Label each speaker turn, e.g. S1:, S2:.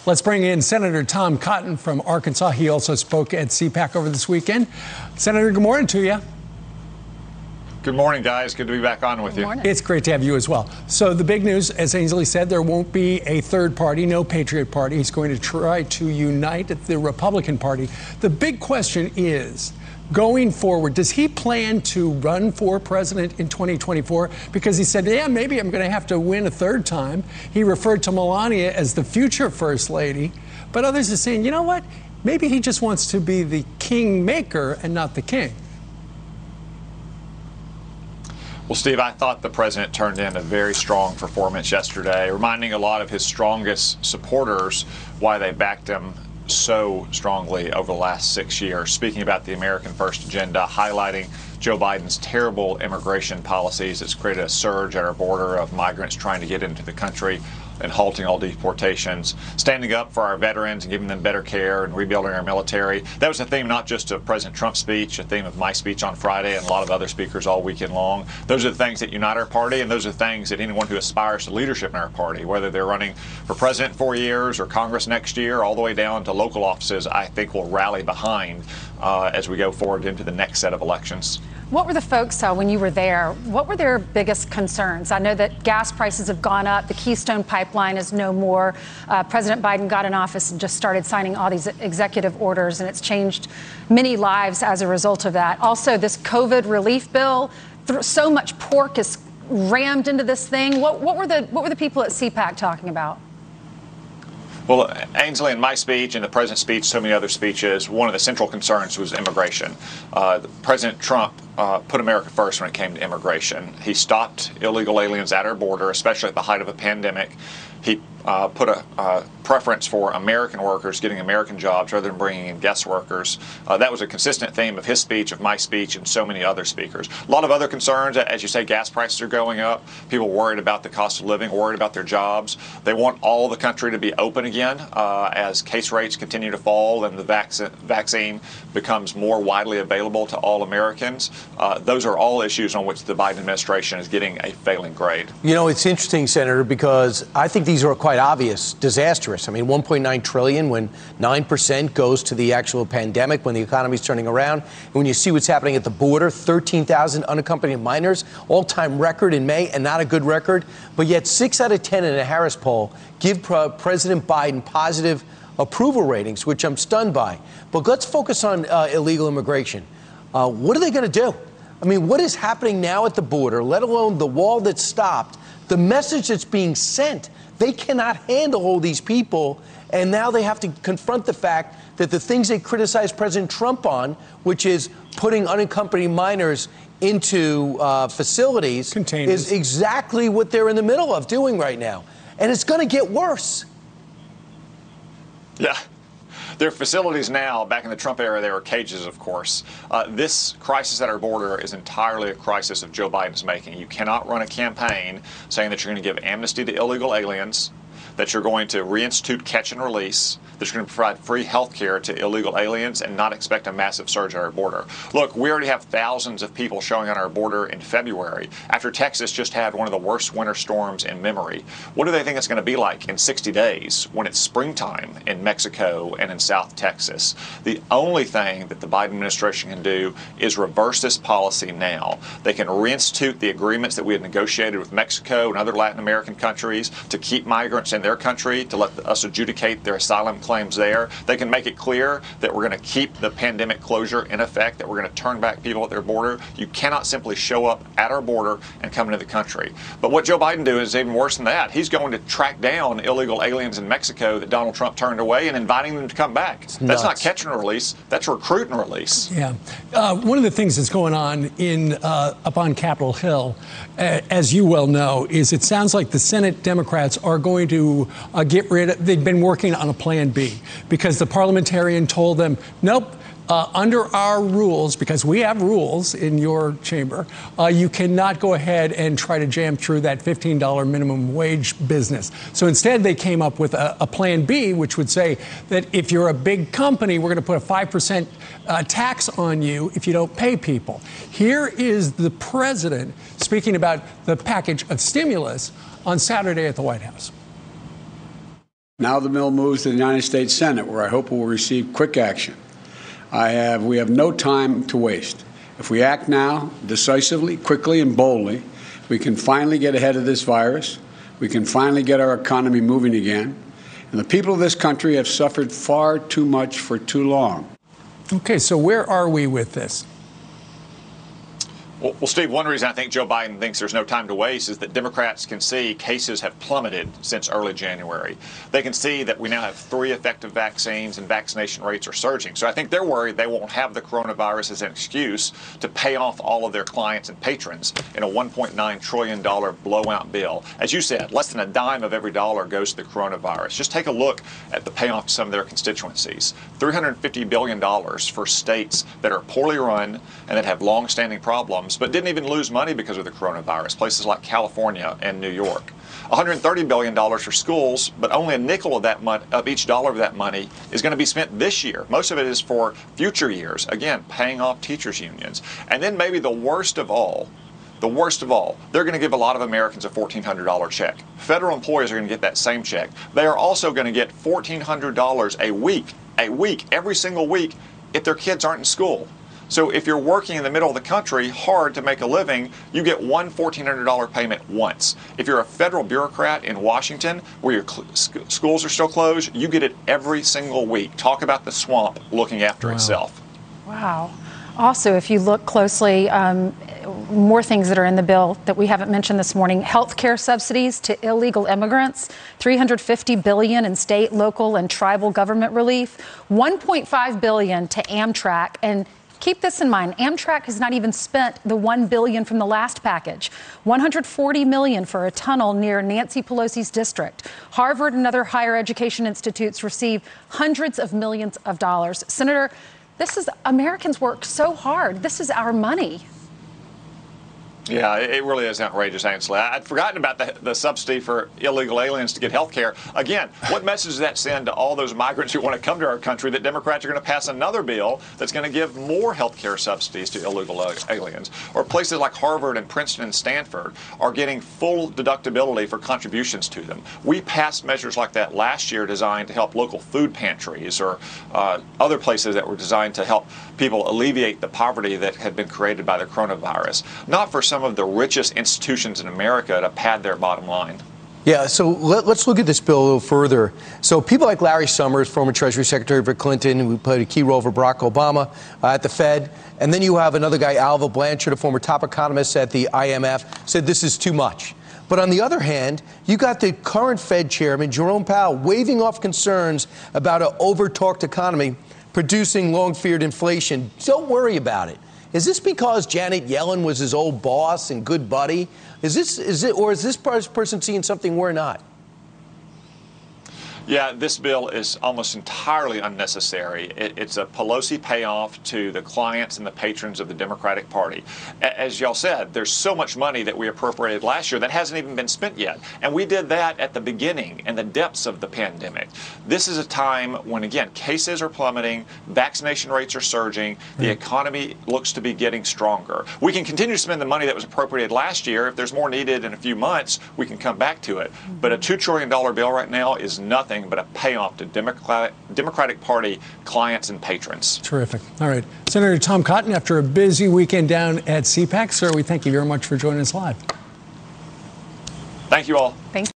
S1: Let's bring in Senator Tom Cotton from Arkansas. He also spoke at CPAC over this weekend. Senator, good morning to you.
S2: Good morning, guys. Good to be back on with you.
S1: It's great to have you as well. So the big news, as Ainsley said, there won't be a third party, no Patriot Party. He's going to try to unite the Republican Party. The big question is, going forward, does he plan to run for president in 2024? Because he said, yeah, maybe I'm going to have to win a third time. He referred to Melania as the future first lady. But others are saying, you know what? Maybe he just wants to be the kingmaker and not the king.
S2: Well, Steve, I thought the president turned in a very strong performance yesterday, reminding a lot of his strongest supporters why they backed him so strongly over the last 6 years, speaking about the American First agenda, highlighting Joe Biden's terrible immigration policies that's created a surge at our border of migrants trying to get into the country and halting all deportations, standing up for our veterans and giving them better care and rebuilding our military. That was a theme not just of President Trump's speech, a theme of my speech on Friday and a lot of other speakers all weekend long. Those are the things that unite our party, and those are the things that anyone who aspires to leadership in our party, whether they're running for president 4 years or Congress next year, all the way down to local offices, I think will rally behind as we go forward into the next set of elections.
S3: What were the folks, when you were there, what were their biggest concerns? I know that gas prices have gone up. The Keystone Pipeline is no more. President Biden got in office and just started signing all these executive orders, and it's changed many lives as a result of that. Also, this COVID relief bill, so much pork is rammed into this thing. What were the people at CPAC talking about?
S2: Well, Ainsley, in my speech and the president's speech, so many other speeches, one of the central concerns was immigration. President Trump put America first when it came to immigration. He stopped illegal aliens at our border, especially at the height of a pandemic. He put a preference for American workers getting American jobs rather than bringing in guest workers. That was a consistent theme of his speech, of my speech, and so many other speakers. A lot of other concerns, as you say, gas prices are going up. People worried about the cost of living, worried about their jobs. They want all the country to be open again as case rates continue to fall and the vaccine becomes more widely available to all Americans. Those are all issues on which the Biden administration is getting a failing grade.
S4: You know, it's interesting, Senator, because I think these are quite obvious, disastrous. I mean, 1.9 trillion when 9% goes to the actual pandemic, when the economy is turning around. And when you see what's happening at the border, 13,000 unaccompanied minors, all-time record in May, and not a good record. But yet 6 out of 10 in a Harris poll give President Biden positive approval ratings, which I'm stunned by. But let's focus on illegal immigration. What are they going to do? I mean, what is happening now at the border, let alone the wall that's stopped, the message that's being sent? They cannot handle all these people, and now they have to confront the fact that the things they criticize President Trump on, which is putting unaccompanied minors into facilities, is exactly what they're in the middle of doing right now. And it's going to get worse.
S2: Yeah. Their facilities now, back in the Trump era, they were cages, of course. This crisis at our border is entirely a crisis of Joe Biden's making. You cannot run a campaign saying that you're going to give amnesty to illegal aliens, that you're going to reinstitute catch and release, that you're going to provide free health care to illegal aliens and not expect a massive surge at our border. Look, we already have thousands of people showing on our border in February after Texas just had one of the worst winter storms in memory. What do they think it's going to be like in 60 days when it's springtime in Mexico and in South Texas? The only thing that the Biden administration can do is reverse this policy now. They can reinstitute the agreements that we had negotiated with Mexico and other Latin American countries to keep migrants in their country, to let us adjudicate their asylum claims there. They can make it clear that we're going to keep the pandemic closure in effect, that we're going to turn back people at their border. You cannot simply show up at our border and come into the country. But what Joe Biden does is even worse than that. He's going to track down illegal aliens in Mexico that Donald Trump turned away and inviting them to come back. That's not catch and release. That's recruit and release.
S1: Yeah. One of the things that's going on up on Capitol Hill, as you well know, is it sounds like the Senate Democrats are going to get rid of, they've been working on a plan B because the parliamentarian told them, nope, under our rules, because we have rules in your chamber, you cannot go ahead and try to jam through that $15 minimum wage business. So instead, they came up with a plan B, which would say that if you're a big company, we're going to put a 5% tax on you if you don't pay people. Here is the president speaking about the package of stimulus on Saturday at the White House.
S5: Now the bill moves to the United States Senate, where I hope it will receive quick action. We have no time to waste. If we act now, decisively, quickly, and boldly, we can finally get ahead of this virus. We can finally get our economy moving again. And the people of this country have suffered far too much for too long.
S1: Okay, so where are we with this?
S2: Well, Steve, one reason I think Joe Biden thinks there's no time to waste is that Democrats can see cases have plummeted since early January. They can see that we now have 3 effective vaccines and vaccination rates are surging. So I think they're worried they won't have the coronavirus as an excuse to pay off all of their clients and patrons in a $1.9 trillion blowout bill. As you said, less than a dime of every dollar goes to the coronavirus. Just take a look at the payoff to some of their constituencies. $350 billion for states that are poorly run and that have long-standing problems, but didn't even lose money because of the coronavirus, places like California and New York. $130 billion for schools, but only a nickel of each dollar of that money is going to be spent this year. Most of it is for future years, again, paying off teachers' unions. And then maybe the worst of all, they're going to give a lot of Americans a $1,400 check. Federal employees are going to get that same check. They are also going to get $1,400 a week, every single week, if their kids aren't in school. So if you're working in the middle of the country hard to make a living, you get one $1,400 payment once. If you're a federal bureaucrat in Washington where your schools are still closed, you get it every single week. Talk about the swamp looking after itself.
S3: Wow. Also, if you look closely, more things that are in the bill that we haven't mentioned this morning: health care subsidies to illegal immigrants, $350 billion in state, local, and tribal government relief, $1.5 billion to Amtrak. And keep this in mind, Amtrak has not even spent the $1 billion from the last package. $140 million for a tunnel near Nancy Pelosi's district. Harvard and other higher education institutes receive hundreds of millions of dollars. Senator, Americans work so hard. This is our money.
S2: Yeah, it really is outrageous, Ainsley. I'd forgotten about the subsidy for illegal aliens to get health care. Again, what message does that send to all those migrants who want to come to our country that Democrats are going to pass another bill that's going to give more health care subsidies to illegal aliens? Or places like Harvard and Princeton and Stanford are getting full deductibility for contributions to them. We passed measures like that last year designed to help local food pantries or other places that were designed to help people alleviate the poverty that had been created by the coronavirus. Not for some of the richest institutions in America to pad their bottom line.
S4: Yeah, so let's look at this bill a little further. So people like Larry Summers, former Treasury Secretary for Clinton, who played a key role for Barack Obama at the Fed, and then you have another guy, Alva Blanchard, a former top economist at the IMF, said this is too much. But on the other hand, you got the current Fed chairman, Jerome Powell, waving off concerns about an over-talked economy producing long-feared inflation. Don't worry about it. Is this because Janet Yellen was his old boss and good buddy? Is this person seeing something we're not?
S2: Yeah, this bill is almost entirely unnecessary. It's a Pelosi payoff to the clients and the patrons of the Democratic Party. As y'all said, there's so much money that we appropriated last year that hasn't even been spent yet. And we did that at the beginning and the depths of the pandemic. This is a time when, again, cases are plummeting, vaccination rates are surging, the economy looks to be getting stronger. We can continue to spend the money that was appropriated last year. If there's more needed in a few months, we can come back to it. But a $2 trillion bill right now is nothing but a payoff to Democratic Party clients and patrons.
S1: Terrific. All right. Senator Tom Cotton, after a busy weekend down at CPAC, sir, we thank you very much for joining us live.
S2: Thank you all.
S3: Thanks.